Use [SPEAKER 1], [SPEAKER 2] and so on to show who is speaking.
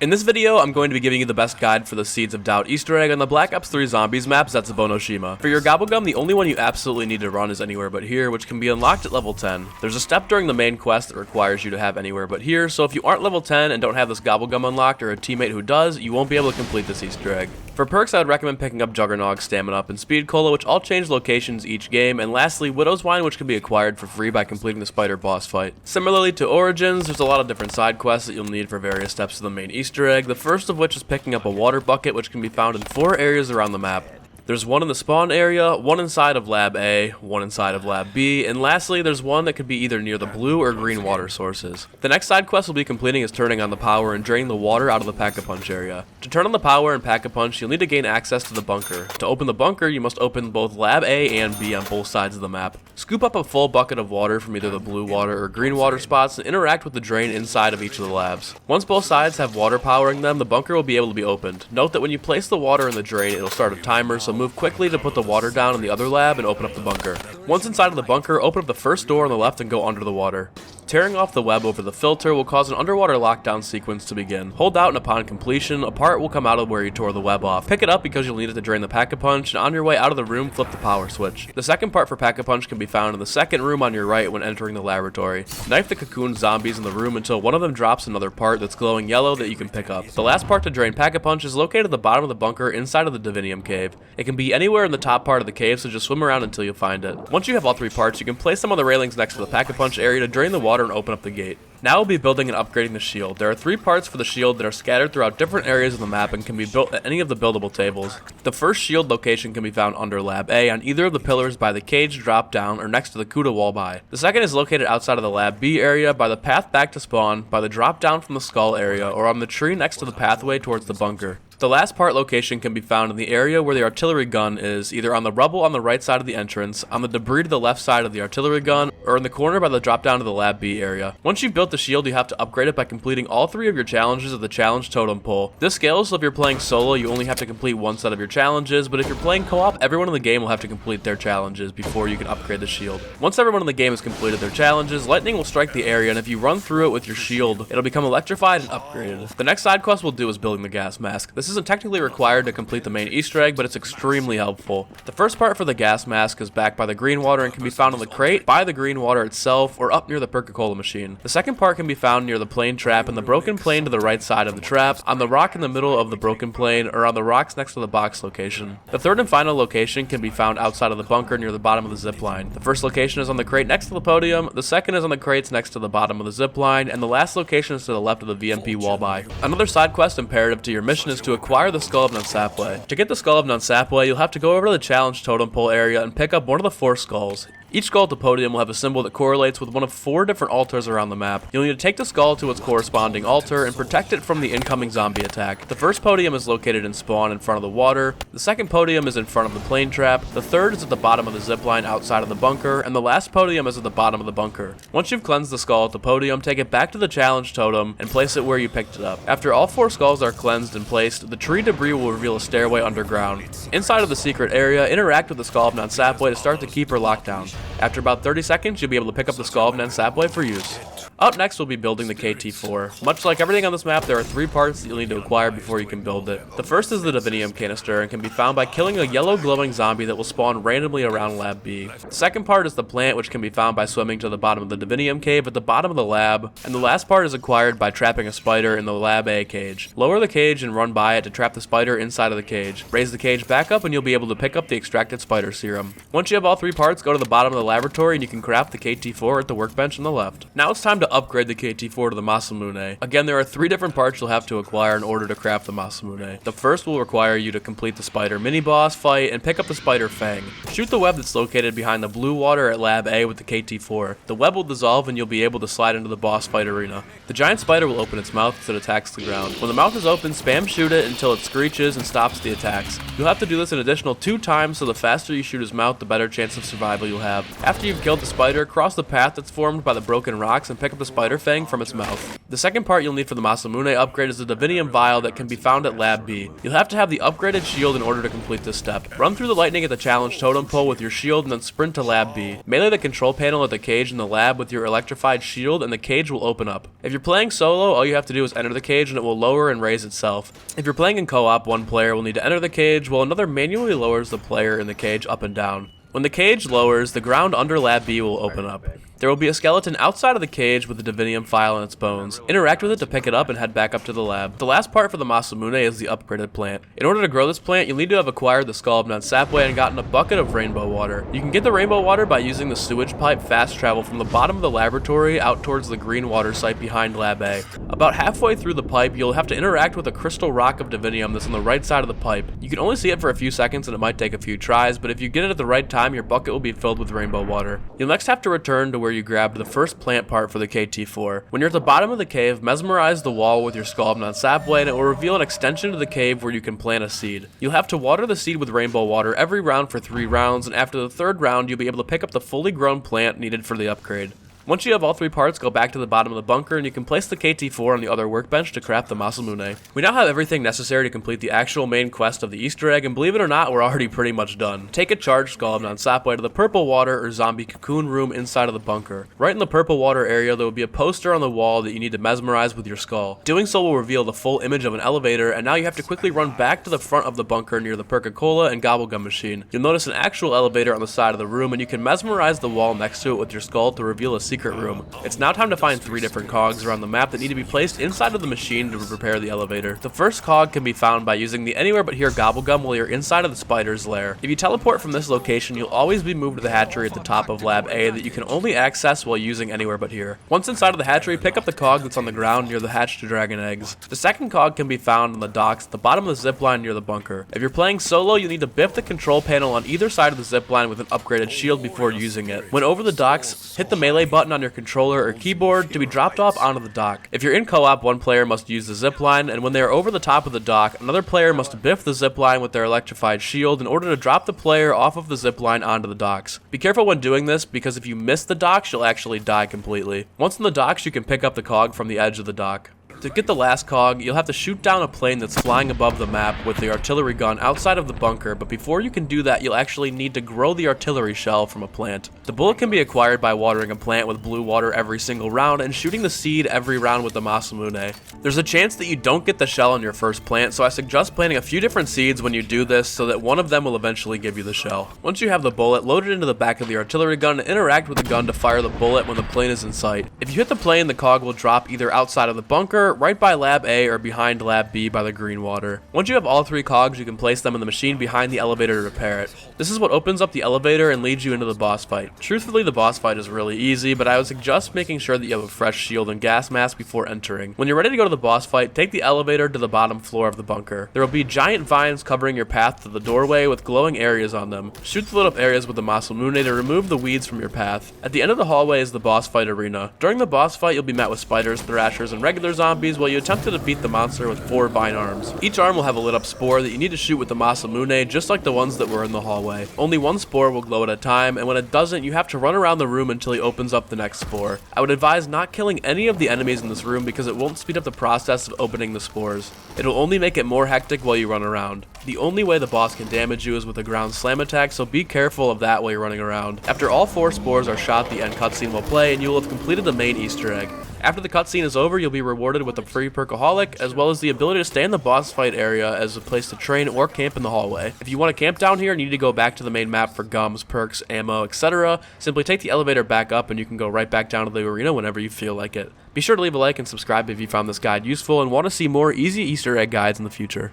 [SPEAKER 1] In this video, I'm going to be giving you the best guide for the Seeds of Doubt Easter egg on the Black Ops 3 Zombies map, Zetsubou no Shima. For your Gobblegum, the only one you absolutely need to run is Anywhere But Here, which can be unlocked at level 10. There's a step during the main quest that requires you to have Anywhere But Here, so if you aren't level 10 and don't have this Gobblegum unlocked or a teammate who does, you won't be able to complete this Easter egg. For perks, I would recommend picking up Juggernog, Stamina Up, and Speed Cola, which all change locations each game, and lastly, Widow's Wine, which can be acquired for free by completing the Spider boss fight. Similarly to Origins, there's a lot of different side quests that you'll need for various steps of the main Easter egg, the first of which is picking up a water bucket, which can be found in 4 areas around the map. There's one in the spawn area, one inside of Lab A, one inside of Lab B, and lastly, there's one that could be either near the blue or green water sources. The next side quest we'll be completing is turning on the power and draining the water out of the Pack-a-Punch area. To turn on the power and Pack-a-Punch, you'll need to gain access to the bunker. To open the bunker, you must open both Lab A and B on both sides of the map. Scoop up a full bucket of water from either the blue water or green water spots and interact with the drain inside of each of the labs. Once both sides have water powering them, the bunker will be able to be opened. Note that when you place the water in the drain, it'll start a timer, so move quickly to put the water down in the other lab and open up the bunker. Once inside of the bunker, open up the first door on the left and go under the water. Tearing off the web over the filter will cause an underwater lockdown sequence to begin. Hold out and upon completion, a part will come out of where you tore the web off. Pick it up because you'll need it to drain the Pack-a-Punch, and on your way out of the room, flip the power switch. The second part for Pack-a-Punch can be found in the second room on your right when entering the laboratory. Knife the cocoon zombies in the room until one of them drops another part that's glowing yellow that you can pick up. The last part to drain Pack-a-Punch is located at the bottom of the bunker inside of the Divinium cave. It can be anywhere in the top part of the cave, so just swim around until you find it. Once you have all 3 parts, you can place them on the railings next to the Pack-a-Punch area to drain the water and open up the gate. Now we'll be building and upgrading the shield. There are 3 parts for the shield that are scattered throughout different areas of the map and can be built at any of the buildable tables. The first shield location can be found under Lab A on either of the pillars by the cage drop down or next to the Kuda wall by. The second is located outside of the Lab B area by the path back to spawn, by the drop down from the skull area, or on the tree next to the pathway towards the bunker. The last part location can be found in the area where the artillery gun is, either on the rubble on the right side of the entrance, on the debris to the left side of the artillery gun, or in the corner by the drop down to the Lab B area. Once you've built the shield, you have to upgrade it by completing all 3 of your challenges of the challenge totem pole. This scales, so if you're playing solo, you only have to complete 1 set of your challenges, but if you're playing co-op, everyone in the game will have to complete their challenges before you can upgrade the shield. Once everyone in the game has completed their challenges, lightning will strike the area, and if you run through it with your shield, it'll become electrified and upgraded. The next side quest we'll do is building the gas mask. This isn't technically required to complete the main Easter egg, but it's extremely helpful. The first part for the gas mask is back by the green water and can be found in the crate, by the green water itself, or up near the Perk-a-Cola machine. The second part can be found near the plane trap and the broken plane to the right side of the trap, on the rock in the middle of the broken plane, or on the rocks next to the box location. The third and final location can be found outside of the bunker near the bottom of the zip line. The first location is on the crate next to the podium, the second is on the crates next to the bottom of the zip line, and the last location is to the left of the VMP wall by. Another side quest imperative to your mission is to acquire the skull of Nan Sapwe. To get the skull of Nan Sapwe, you'll have to go over to the challenge totem pole area and pick up one of the 4 skulls. Each skull at the podium will have a symbol that correlates with one of 4 different altars around the map. You'll need to take the skull to its corresponding altar and protect it from the incoming zombie attack. The first podium is located in spawn in front of the water, the second podium is in front of the plane trap, the third is at the bottom of the zipline outside of the bunker, and the last podium is at the bottom of the bunker. Once you've cleansed the skull at the podium, take it back to the challenge totem and place it where you picked it up. After all 4 skulls are cleansed and placed, the tree debris will reveal a stairway underground. Inside of the secret area, interact with the skull of Nan Sapwe to start the keeper lockdown. After about 30 seconds, you'll be able to pick up the skull of Nan Sapwe for use. Up next, we'll be building the KT-4. Much like everything on this map, there are 3 parts that you'll need to acquire before you can build it. The first is the Divinium canister and can be found by killing a yellow glowing zombie that will spawn randomly around Lab B. The second part is the plant, which can be found by swimming to the bottom of the Divinium cave at the bottom of the lab. And the last part is acquired by trapping a spider in the Lab A cage. Lower the cage and run by it to trap the spider inside of the cage. Raise the cage back up and you'll be able to pick up the extracted spider serum. Once you have all 3 parts, go to the bottom of the laboratory and you can craft the KT-4 at the workbench on the left. Now it's time to upgrade the KT-4 to the Masamune. Again, there are 3 different parts you'll have to acquire in order to craft the Masamune. The first will require you to complete the spider mini-boss fight and pick up the spider fang. Shoot the web that's located behind the blue water at Lab A with the KT-4. The web will dissolve and you'll be able to slide into the boss fight arena. The giant spider will open its mouth as it attacks the ground. When the mouth is open, spam shoot it until it screeches and stops the attacks. You'll have to do this an additional 2 times, so the faster you shoot his mouth, the better chance of survival you'll have. After you've killed the spider, cross the path that's formed by the broken rocks and pick pick up the spider fang from its mouth. The second part you'll need for the Masamune upgrade is the Divinium Vial that can be found at Lab B. You'll have to have the upgraded shield in order to complete this step. Run through the lightning at the challenge totem pole with your shield and then sprint to Lab B. Melee the control panel at the cage in the lab with your electrified shield and the cage will open up. If you're playing solo, all you have to do is enter the cage and it will lower and raise itself. If you're playing in co-op, one player will need to enter the cage while another manually lowers the player in the cage up and down. When the cage lowers, the ground under Lab B will open up. There will be a skeleton outside of the cage with the Divinium Vial in its bones. Interact with it to pick it up and head back up to the lab. The last part for the Masamune is the upgraded plant. In order to grow this plant, you'll need to have acquired the skull of Nan Sapwe and gotten a bucket of rainbow water. You can get the rainbow water by using the sewage pipe fast travel from the bottom of the laboratory out towards the green water site behind Lab A. About halfway through the pipe, you'll have to interact with a crystal rock of divinium that's on the right side of the pipe. You can only see it for a few seconds and it might take a few tries, but if you get it at the right time, your bucket will be filled with rainbow water. You'll next have to return to where you grabbed the first plant part for the KT4. When you're at the bottom of the cave, mesmerize the wall with your skull of Nan Sapwe and it will reveal an extension to the cave where you can plant a seed. You'll have to water the seed with rainbow water every round for 3 rounds, and after the 3rd round, you'll be able to pick up the fully grown plant needed for the upgrade. Once you have all 3 parts, go back to the bottom of the bunker and you can place the KT4 on the other workbench to craft the Masamune. We now have everything necessary to complete the actual main quest of the Easter egg, and believe it or not, we're already pretty much done. Take a charged skull of Nan Sapwe to the purple water or zombie cocoon room inside of the bunker. Right in the purple water area, there will be a poster on the wall that you need to mesmerize with your skull. Doing so will reveal the full image of an elevator, and now you have to quickly run back to the front of the bunker near the Perk-a-Cola and Gobblegum machine. You'll notice an actual elevator on the side of the room, and you can mesmerize the wall next to it with your skull to reveal a secret room. It's now time to find 3 different cogs around the map that need to be placed inside of the machine to prepare the elevator. The first cog can be found by using the Anywhere But Here Gobblegum while you're inside of the spider's lair. If you teleport from this location, you'll always be moved to the hatchery at the top of Lab A that you can only access while using Anywhere But Here. Once inside of the hatchery, pick up the cog that's on the ground near the hatched dragon eggs. The second cog can be found on the docks at the bottom of the zipline near the bunker. If you're playing solo, you need to biff the control panel on either side of the zipline with an upgraded shield before using it. When over the docks, hit the melee button on your controller or keyboard to be dropped off onto the dock. If you're in co-op, one player must use the zipline, and when they are over the top of the dock, another player must biff the zipline with their electrified shield in order to drop the player off of the zipline onto the docks. Be careful when doing this, because if you miss the docks, you'll actually die completely. Once in the docks, you can pick up the cog from the edge of the dock. To get the last cog, you'll have to shoot down a plane that's flying above the map with the artillery gun outside of the bunker, but before you can do that, you'll actually need to grow the artillery shell from a plant. The bullet can be acquired by watering a plant with blue water every single round and shooting the seed every round with the Masamune. There's a chance that you don't get the shell on your first plant, so I suggest planting a few different seeds when you do this so that one of them will eventually give you the shell. Once you have the bullet, load it into the back of the artillery gun and interact with the gun to fire the bullet when the plane is in sight. If you hit the plane, the cog will drop either outside of the bunker, right by Lab A, or behind Lab B by the green water. Once you have all 3 cogs, you can place them in the machine behind the elevator to repair it. This is what opens up the elevator and leads you into the boss fight. Truthfully, the boss fight is really easy, but I would suggest making sure that you have a fresh shield and gas mask before entering. When you're ready to go to the boss fight, take the elevator to the bottom floor of the bunker. There will be giant vines covering your path to the doorway with glowing areas on them. Shoot the lit up areas with the Masamune to remove the weeds from your path. At the end of the hallway is the boss fight arena. During the boss fight, you'll be met with spiders, thrashers, and regular zombies while you attempt to defeat the monster with 4 vine arms. Each arm will have a lit up spore that you need to shoot with the Masamune, just like the ones that were in the hallway. Only 1 spore will glow at a time, and when it doesn't, you have to run around the room until he opens up the next spore. I would advise not killing any of the enemies in this room because it won't speed up the process of opening the spores. It'll only make it more hectic while you run around. The only way the boss can damage you is with a ground slam attack, so be careful of that while you're running around. After all 4 spores are shot, the end cutscene will play, and you will have completed the main Easter egg. After the cutscene is over, you'll be rewarded with a free Perk-a-Holic, as well as the ability to stay in the boss fight area as a place to train or camp in the hallway. If you want to camp down here and you need to go back to the main map for gums, perks, ammo, etc., simply take the elevator back up and you can go right back down to the arena whenever you feel like it. Be sure to leave a like and subscribe if you found this guide useful and want to see more easy Easter egg guides in the future.